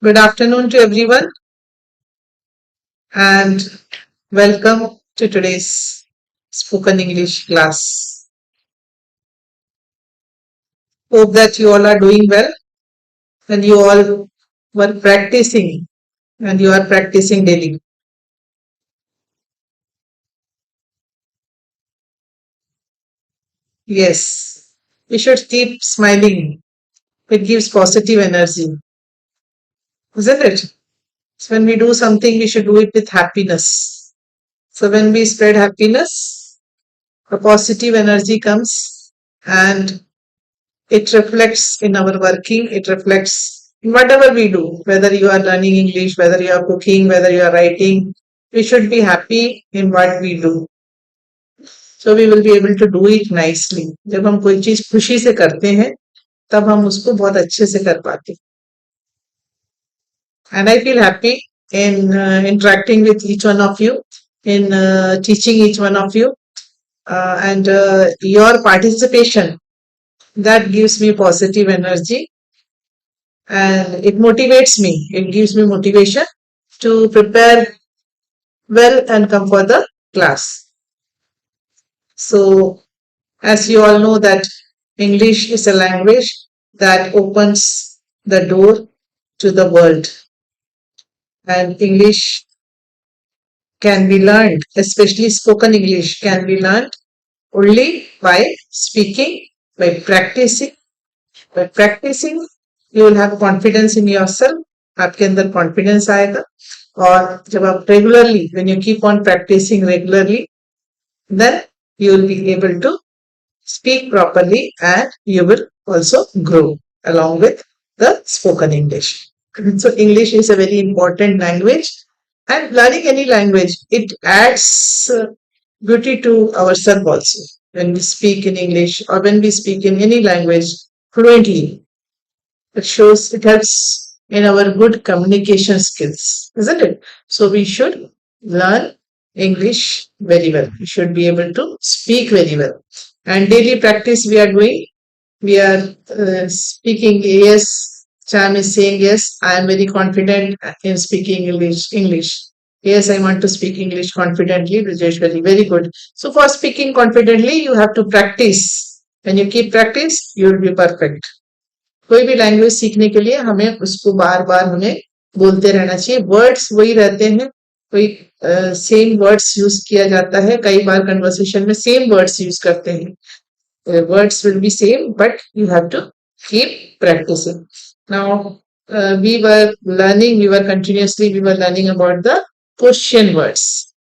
Good afternoon to everyone and welcome to today's spoken English class. Hope that you all are doing well and you all were practicing and you are practicing daily. Yes, we should keep smiling. It gives positive energy, isn't it? So when we do something, we should do it with happiness. So when we spread happiness, a positive energy comes and it reflects in our working, it reflects in whatever we do, whether you are learning English, whether you are cooking, whether you are writing, we should be happy in what we do. So we will be able to do it nicely. जब हम कोई चीज खुशी से करते हैं तब हम उसको बहुत अच्छे से कर पाते हैं. And I feel happy in interacting with each one of you, in teaching each one of you, and your participation that gives me positive energy and it motivates me. It gives me motivation to prepare well and come for the class. So, as you all know that English is a language that opens the door to the world, and English can be learned, especially spoken English can be learned only by speaking, by practicing. By practicing, you will have confidence in yourself. आपके अंदर confidence आएगा. और जब आप regularly, when you keep on practicing regularly, then you will be able to speak properly and you will also grow along with the spoken English. So English is a very important language and learning any language, it adds beauty to ourselves also. When we speak in English or when we speak in any language fluently, it helps in our good communication skills, isn't it? So we should learn English very well. We should be able to speak very well. And daily practice we are doing. We are speaking. Yes, Cham is saying yes. I am very confident in speaking English. Yes, I want to speak English confidently. Vijayeshwari, very good. So for speaking confidently, you have to practice. When you keep practice, you will be perfect. कोई भी language सीखने के लिए हमें उसको बार बार हमें बोलते रहना चाहिए. वर्ड्स वही रहते हैं, कोई सेम वर्ड्स यूज किया जाता है. कई बार कन्वर्सेशन में सेम वर्ड्स यूज करते हैं. Words will be same, but you have to keep practicing. Now, we were continuously learning about the question words.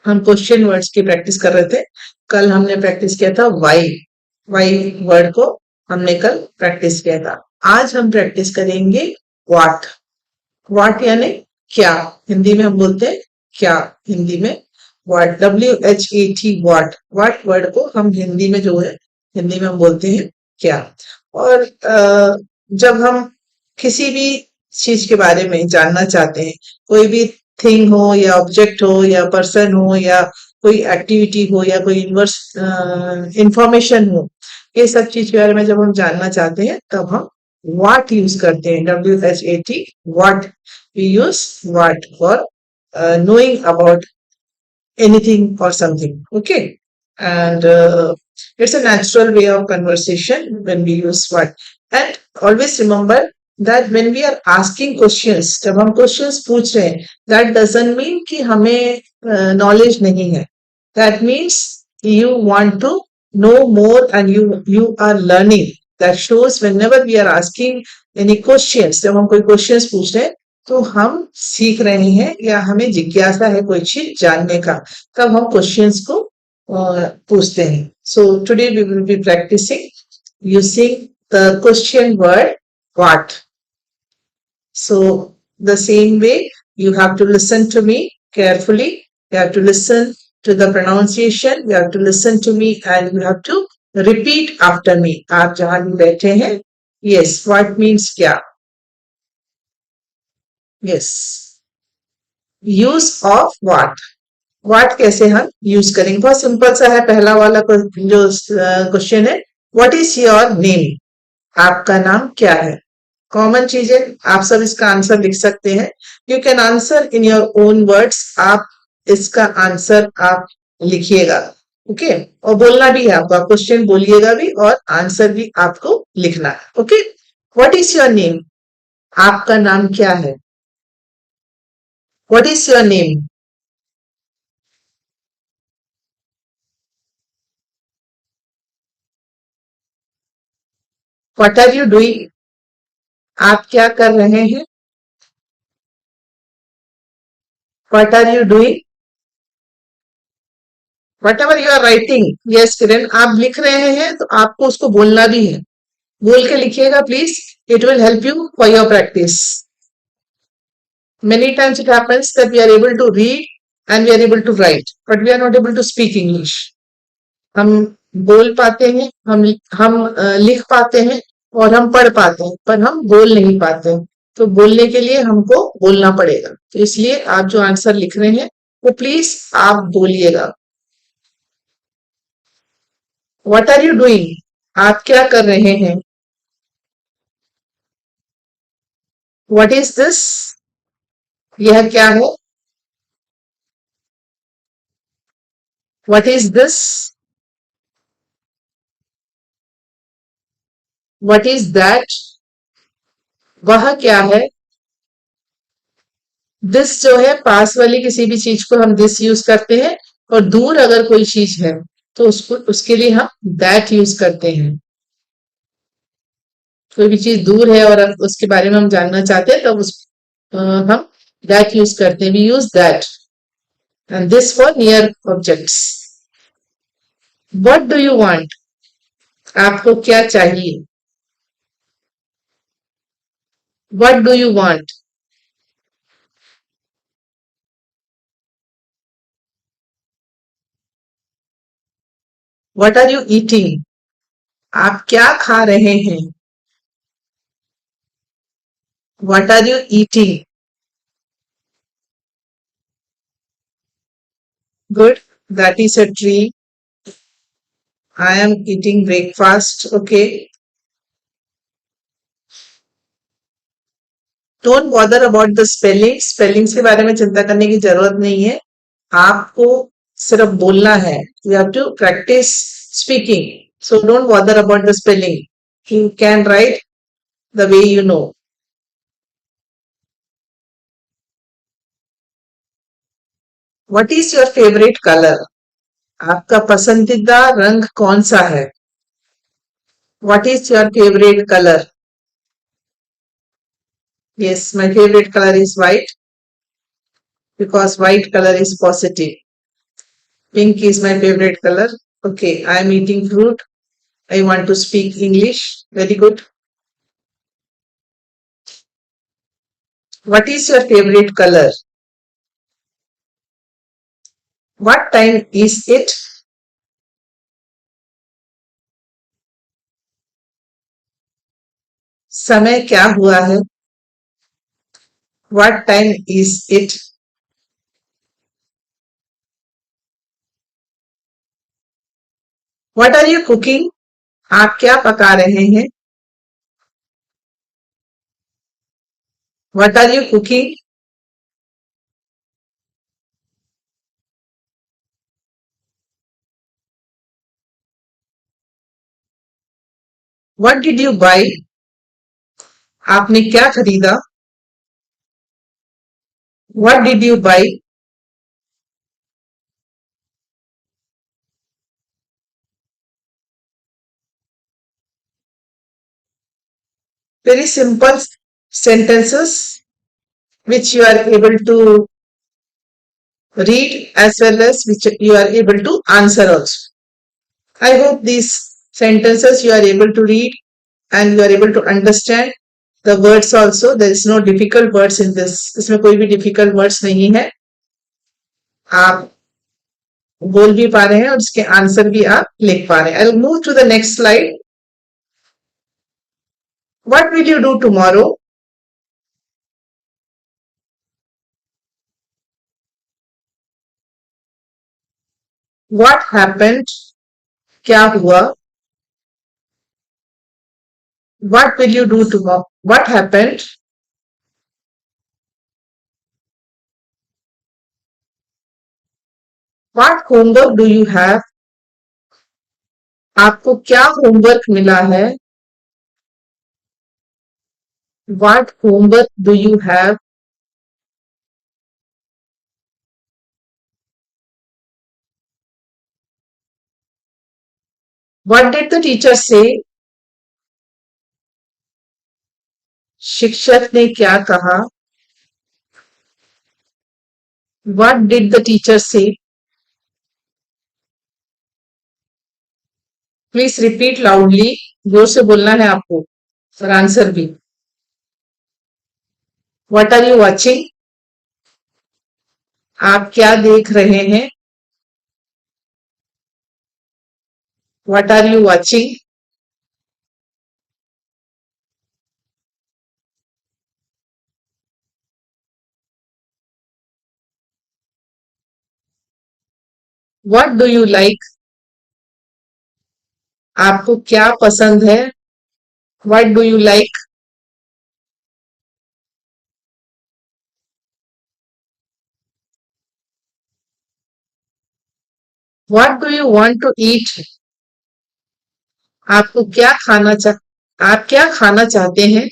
हम क्वेश्चन वर्ड्स की प्रैक्टिस कर रहे थे. कल हमने प्रैक्टिस किया था वाई वर्ड को हमने कल प्रैक्टिस किया था. आज हम प्रैक्टिस करेंगे व्हाट यानी क्या. हिंदी में हम बोलते हैं क्या. हिंदी में व्हाट, WHAT, व्हाट वर्ड को हम हिंदी में जो है हिंदी में हम बोलते हैं क्या. और जब हम किसी भी चीज के बारे में जानना चाहते हैं, कोई भी थिंग हो या ऑब्जेक्ट हो या पर्सन हो या कोई एक्टिविटी हो या कोई इंफॉर्मेशन हो, ये सब चीज के बारे में जब हम जानना चाहते हैं तब हम व्हाट यूज करते हैं. WHAT, what. We use what for knowing about anything or something. Okay. And it's a natural way of conversation when we use what. And always remember that when we are asking questions, जब हम questions पूछ रहे हैं, that doesn't mean कि हमें knowledge नहीं है. That means you want to know more and you are learning. That shows whenever we are asking any questions, जब हम कोई questions पूछ रहे हैं तो हम सीख रहे हैं या हमें जिज्ञासा है कोई चीज जानने का, तब हम क्वेश्चंस को पूछते हैं. So today we will be practicing using the question word what. So the same way you have to listen to me carefully. You have to listen to the pronunciation. You have to listen to me and you have to repeat after me. आप जहां भी बैठे हैं, yes, what means क्या. Yes. Use of what कैसे हम use करेंगे. बहुत सिंपल सा है. पहला वाला जो क्वेश्चन है, व्हाट इज योर नेम. आपका नाम क्या है. कॉमन चीज है, आप सब इसका आंसर लिख सकते हैं। You can answer in your own words, आप इसका आंसर आप लिखिएगा। ओके, और बोलना भी है आपको, आप क्वेश्चन बोलिएगा भी और आंसर भी आपको लिखना है। Okay, what is your name? आपका नाम क्या है? What is your name? What are you doing? आप क्या कर रहे हैं? What are you doing? Whatever you are writing, yes Kiran, आप लिख रहे हैं तो आपको उसको बोलना भी है। बोल के लिखिएगा please, it will help you for your practice. Many times it happens that we are able to read and we are able to write, but we are not able to speak English. हम बोल पाते हैं, हम लिख पाते हैं और हम पढ़ पाते हैं, पर हम बोल नहीं पाते हैं। तो बोलने के लिए हमको बोलना पड़ेगा, तो इसलिए आप जो आंसर लिख रहे हैं वो प्लीज आप बोलिएगा। What are you doing? आप क्या कर रहे हैं? What is this? यह क्या है? What is this? What is that? वह क्या है? दिस जो है, पास वाली किसी भी चीज को हम दिस यूज करते हैं, और दूर अगर कोई चीज है तो उसको उसके लिए हम दैट यूज करते हैं। कोई भी चीज दूर है और उसके बारे में हम जानना चाहते हैं तब हम दैट यूज करते हैं, we use that. And this for near objects. What do you want? आपको क्या चाहिए? What do you want? What are you eating? आप क्या खा रहे हैं? What are you eating? Good, that is a tree. I am eating breakfast. Okay, don't bother about the spelling, spellings के बारे में चिंता करने की जरूरत नहीं है। आपको सिर्फ बोलना है, you have to practice speaking, so don't bother about the spelling, you can write the way you know. What is your favourite colour? आपका पसंदीदा रंग कौन सा है? What is your favourite colour? Yes, my favourite colour is white, because white colour is positive. Pink is my favorite color. Okay, I am eating fruit. I want to speak English. Very good. What is your favorite color? What time is it? समय क्या हुआ है? What time is it? What are you cooking? आप क्या पका रहे हैं? What are you cooking? What did you buy? आपने क्या खरीदा? What did you buy? Very simple sentences which you are able to read as well as which you are able to answer also. I hope these sentences you are able to read and you are able to understand the words also. There is no difficult words in this. इसमें कोई भी difficult words नहीं है, आप बोल भी पा रहे हैं और इसके आंसर भी आप लिख पा रहे हैं। I'll move to the next slide. What will you do tomorrow? What happened? क्या हुआ? What will you do What happened? What homework do you have? आपको क्या होमवर्क मिला है? What homework do you have? What did the teacher say? शिक्षक ने क्या कहा? What did the teacher say? Please repeat loudly. जोर से बोलना है आपको और आंसर भी. What are you watching? आप क्या देख रहे हैं? What are you watching? What do you like? आपको क्या पसंद है? What do you like? What do you want to eat? आपको क्या आप क्या खाना चाहते हैं?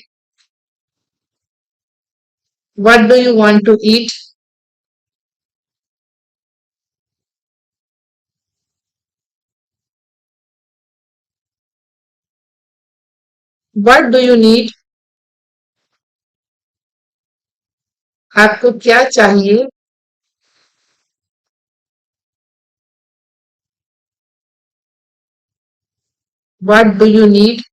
What do you want to eat? What do you need? आपको क्या चाहिए? What do you need?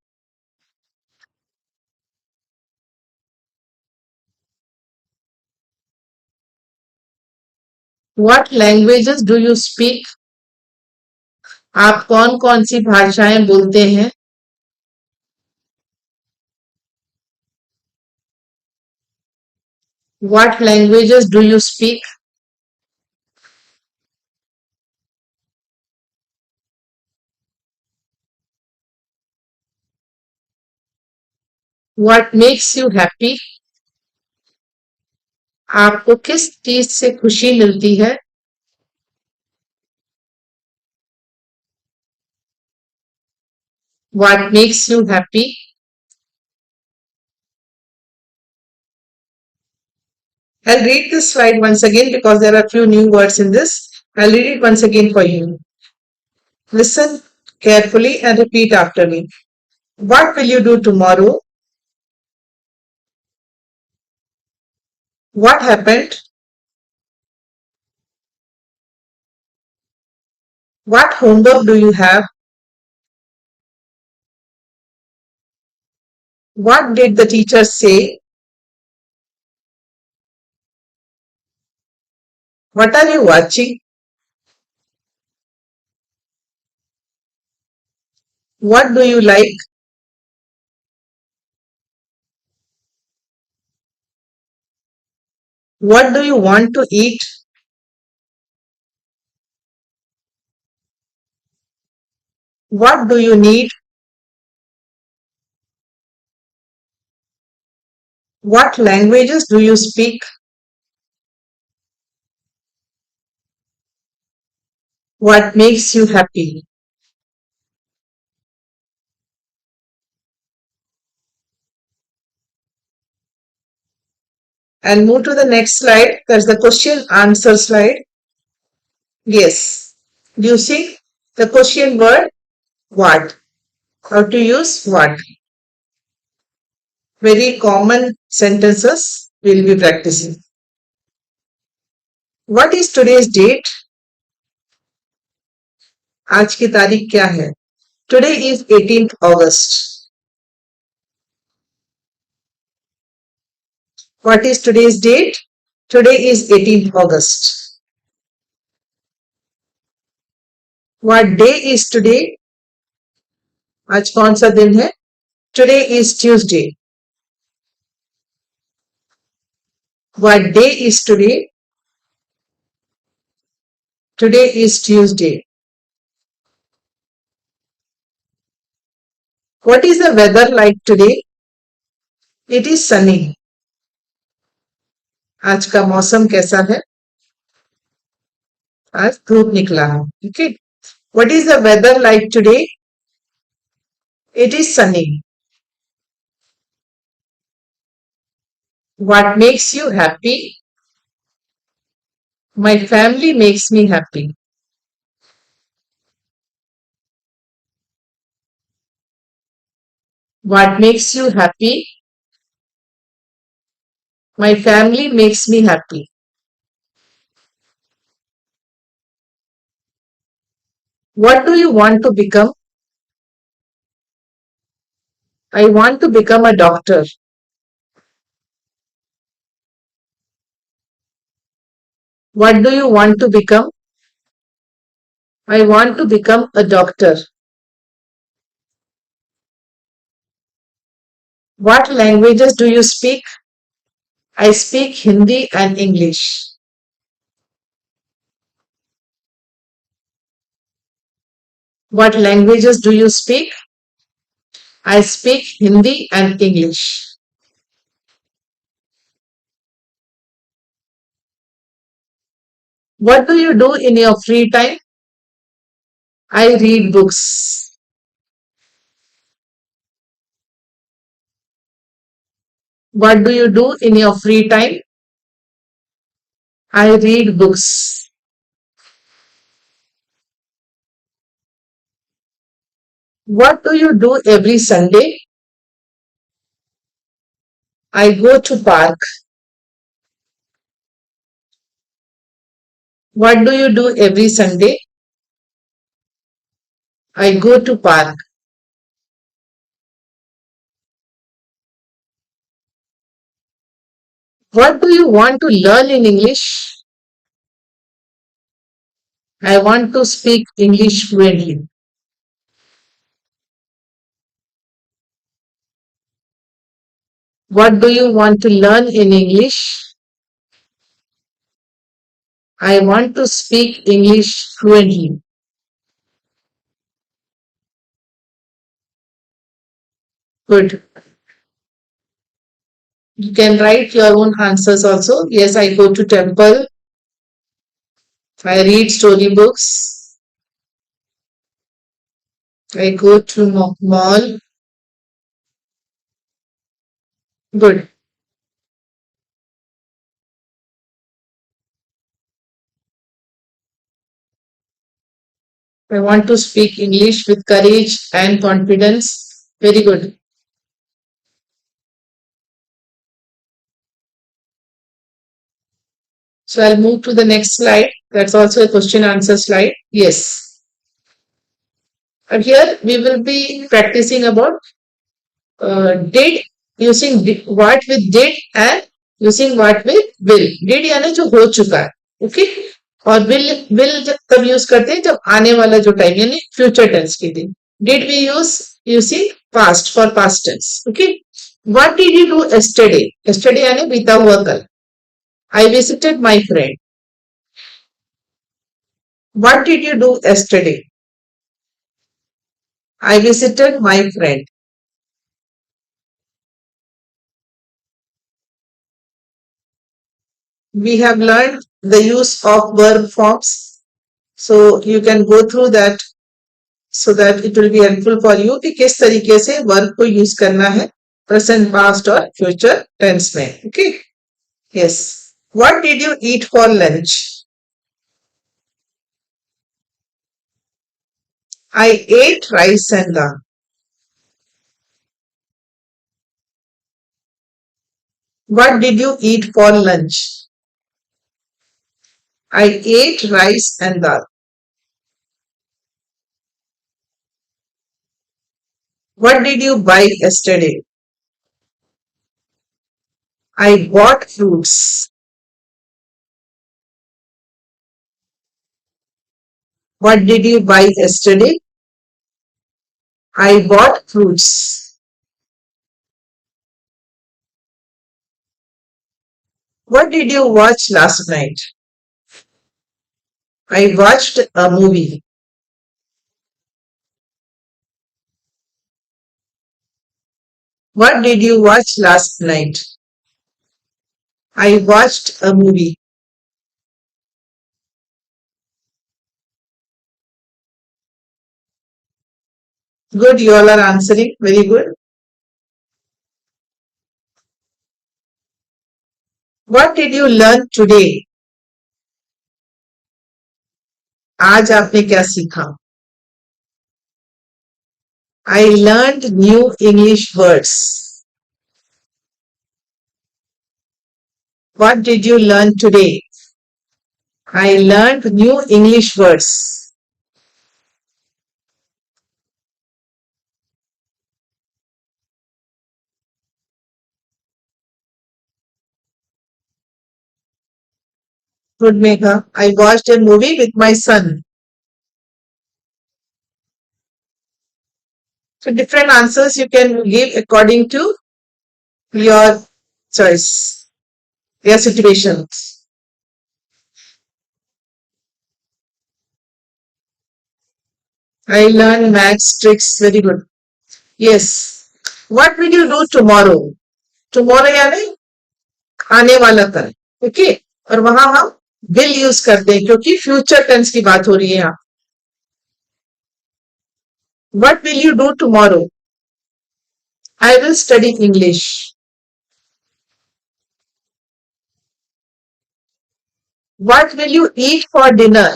What languages do you speak? आप कौन कौन सी भाषाएं बोलते हैं? What languages do you speak? What makes you happy? आपको किस चीज से खुशी मिलती है? What makes you happy? I'll read this slide once again because there are few new words in this. I'll read it once again for you. Listen carefully and repeat after me. What will you do tomorrow? What happened? What homework do you have? What did the teacher say? What are you watching? What do you like? What do you want to eat? What do you need? What languages do you speak? What makes you happy? And move to the next slide. That's the question answer slide. Yes. Using the question word what. How to use what. Very common sentences we'll be practicing. What is today's date? आज की तारीख क्या है? Today is 18th August. What is today's date? Today is 18th August. What day is today? आज कौन सा दिन है? Today is Tuesday. What day is today? Today is Tuesday. What is the weather like today? It is sunny. आज का मौसम कैसा है? आज धूप निकला है. Okay. What is the weather like today? It is sunny. What makes you happy? My family makes me happy. What makes you happy? My family makes me happy. What do you want to become? I want to become a doctor. What do you want to become? I want to become a doctor. What languages do you speak? I speak Hindi and English. What languages do you speak? I speak Hindi and English. What do you do in your free time? I read books. What do you do in your free time? I read books. What do you do every Sunday? I go to park. What do you do every Sunday? I go to park. What do you want to learn in English? I want to speak English fluently. What do you want to learn in English? I want to speak English fluently. Good. You can write your own answers also. Yes, I go to temple. I read storybooks. I go to mall. Good. I want to speak English with courage and confidence. Very good. So I'll move to the next slide. That's also a question answer slide. Yes. And here we will be practicing about did using what with did and using what with will. Did यानी जो हो चुका है. Okay. और will जब तब use करते हैं जब आने वाला जो टाइम यानी फ्यूचर टेंस के दिन. Did we use using past for past tense. Okay. What did you do yesterday? Yesterday यानी बीता हुआ कल. I visited my friend. What did you do yesterday? I visited my friend. We have learned the use of verb forms. So you can go through that so that it will be helpful for you कि किस तरीके से verb को use करना है present past और future tense में. Okay. Yes. What did you eat for lunch? I ate rice and dal. What did you eat for lunch? I ate rice and dal. What did you buy yesterday? I bought fruits. What did you buy yesterday? I bought fruits. What did you watch last night? I watched a movie. What did you watch last night? I watched a movie. Good, you all are answering. Very good. What did you learn today? आज आपने क्या सीखा? I learned new English words. What did you learn today? I learned new English words. Good, Megha. I watched a movie with my son. So different answers you can give according to your choice, your situations. I learned maths tricks. Very good. Yes. What will you do tomorrow? Tomorrow यानी आने वाला कल. Okay. और वहां हम will use करते हैं क्योंकि फ्यूचर टेंस की बात हो रही है यहाँ. What will you do tomorrow? I will study English. What will you eat for dinner?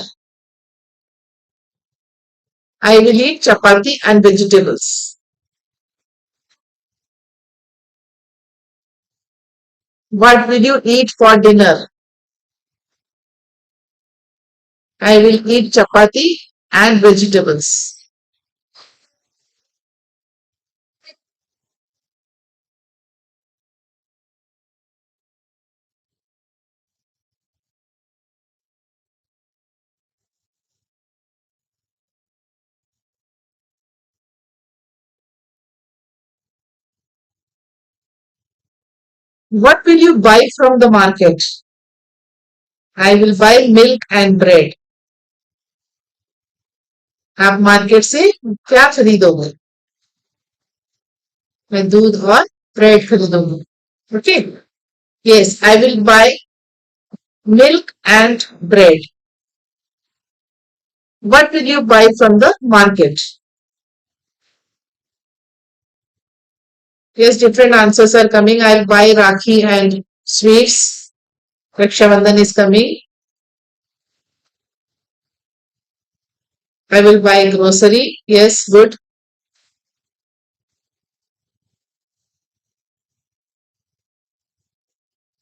I will eat chapati and vegetables. What will you eat for dinner? I will eat chapati and vegetables. What will you buy from the market? I will buy milk and bread. आप market से क्या खरीदोगे? मैं दूध और bread खरीदूंगी. Okay. Yes, I will buy milk and bread. What will you buy from the market? Yes, different answers are coming. I'll buy Rakhi and sweets. Raksha Bandhan is coming. I will buy grocery. Yes, good.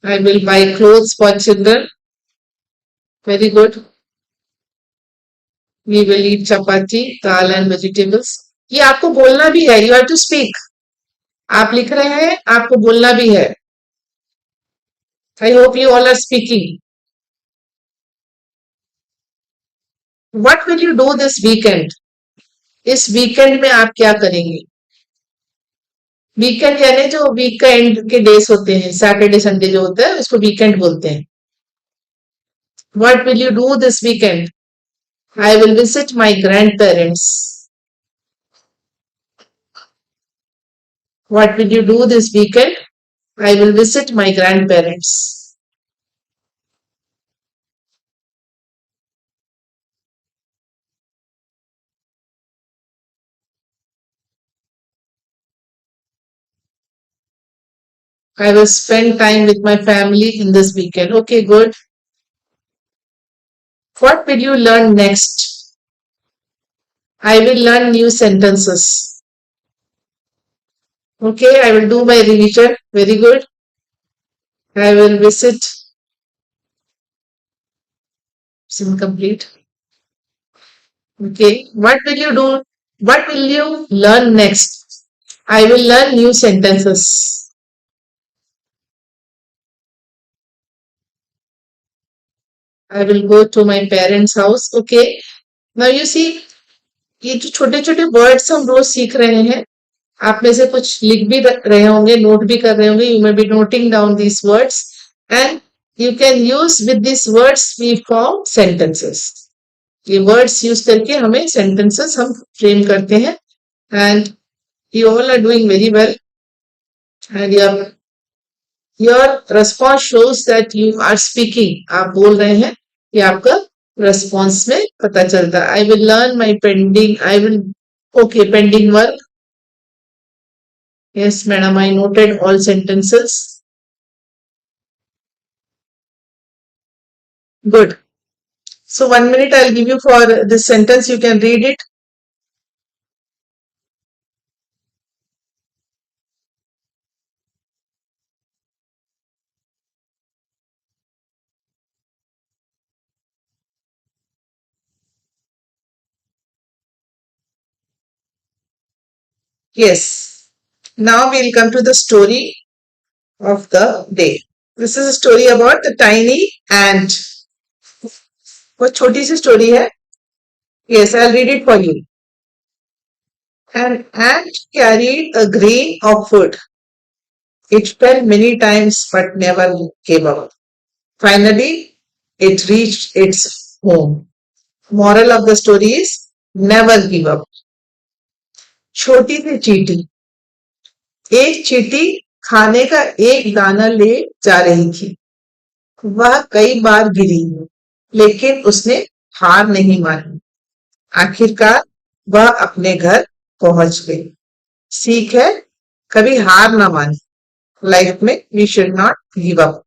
I will buy clothes for children. Very good. We will eat chapati, dal and vegetables. ये आपको बोलना भी है. You have to speak. आप लिख रहे हैं, आपको बोलना भी है. I hope you all are speaking. What will you do this weekend? इस वीकेंड में आप क्या करेंगे? वीकेंड यानी जो वीकेंड के डेज होते हैं, सैटरडे संडे जो होता है उसको वीकेंड बोलते हैं. What will you do this weekend? I will visit my grandparents. What will you do this weekend? I will visit my grandparents. I will spend time with my family in this weekend. Okay, good. What will you learn next? I will learn new sentences. Okay, I will do my revision. Very good. I will visit. It's incomplete. Okay, what will you do? What will you learn next? I will learn new sentences. I will go to my parents' house. Okay. Now you see, ये जो छोटे छोटे words हम रोज सीख रहे हैं, आप में से कुछ लिख भी रहे होंगे, नोट भी कर रहे होंगे. You may be noting down these words and you can use with these words we form sentences. ये वर्ड्स यूज करके हमें सेंटेंसेस हम फ्रेम करते हैं. And you all are doing very well. and your response shows that you are speaking. आप बोल रहे हैं, ये आपका response में पता चलता है. I will learn my pending. I will. Okay, pending work. Yes, madam. I noted all sentences. Good. So 1 minute I'll give you for this sentence. You can read it. Yes. Now we'll come to the story of the day. This is a story about the tiny ant. वो छोटी सी story है. Yes, I'll read it for you. An ant carried a grain of food. It fell many times but never gave up. Finally, it reached its home. Moral of the story is never give up. छोटी सी चींटी. एक चींटी खाने का एक दाना ले जा रही थी. वह कई बार गिरी, लेकिन उसने हार नहीं मानी. आखिरकार वह अपने घर पहुंच गई. सीख है, कभी हार ना माने. Life में we should not give up.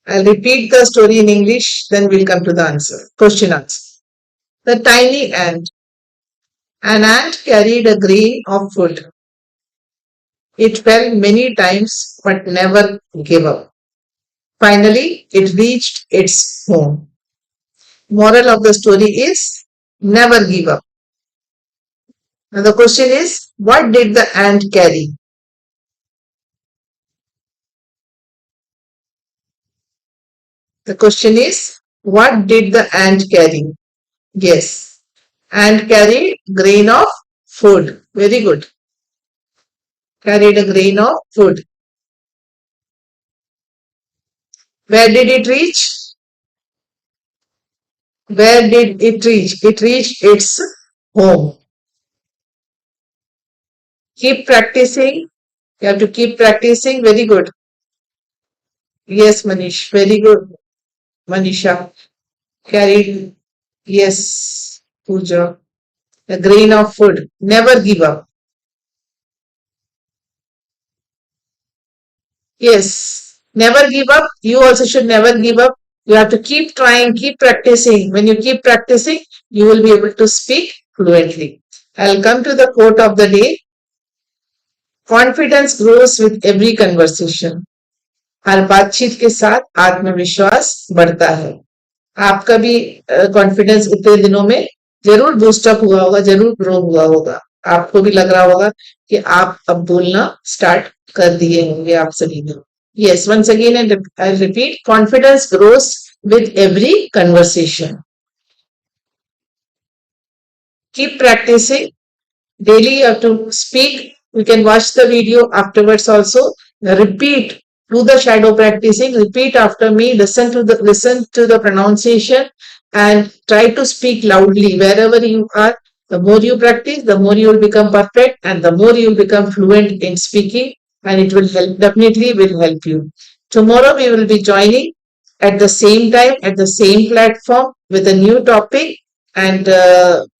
I'll repeat the story in English, then we'll come to the answer. Question answer. The tiny ant. An ant carried a grain of food. It fell many times but never gave up. Finally, it reached its home. Moral of the story is never give up. Now the question is, what did the ant carry? The question is, what did the ant carry? Yes, ant carried grain of food. Very good. Carried a grain of food. Where did it reach? Where did it reach? It reached its home. Keep practicing. You have to keep practicing. Very good. Yes, Manish. Very good. Manisha. Carried. Yes, Pooja. A grain of food. Never give up. Yes. Never give up. You also should never give up. You have to keep trying, keep practicing. When you keep practicing, you will be able to speak fluently. I'll come to the quote of the day. Confidence grows with every conversation. हर बातचीत के साथ आत्मविश्वास बढ़ता है. आपका भी confidence इतने दिनों में जरूर बूस्टअप हुआ होगा, जरूर ग्रो हुआ होगा. आपको भी लग रहा होगा कि आप अब बोलना स्टार्ट कर दिए होंगे आप सभी ने. Yes, once again I repeat, confidence grows with every conversation. Keep practicing. Daily you have to speak. You can watch the video afterwards also. Repeat. Do the shadow practicing. Repeat after me. Listen to the pronunciation and try to speak loudly wherever you are. The more you practice, the more you will become perfect and the more you will become fluent in speaking, and it will help, definitely will help you. Tomorrow we will be joining at the same time, at the same platform with a new topic. And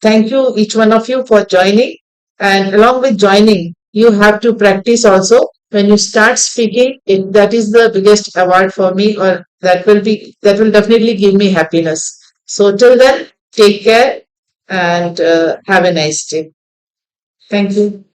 thank you, each one of you, for joining. And along with joining, you have to practice also. When you start speaking, that is the biggest award for me, or that will definitely give me happiness. So till then, take care and have a nice day. Thank you.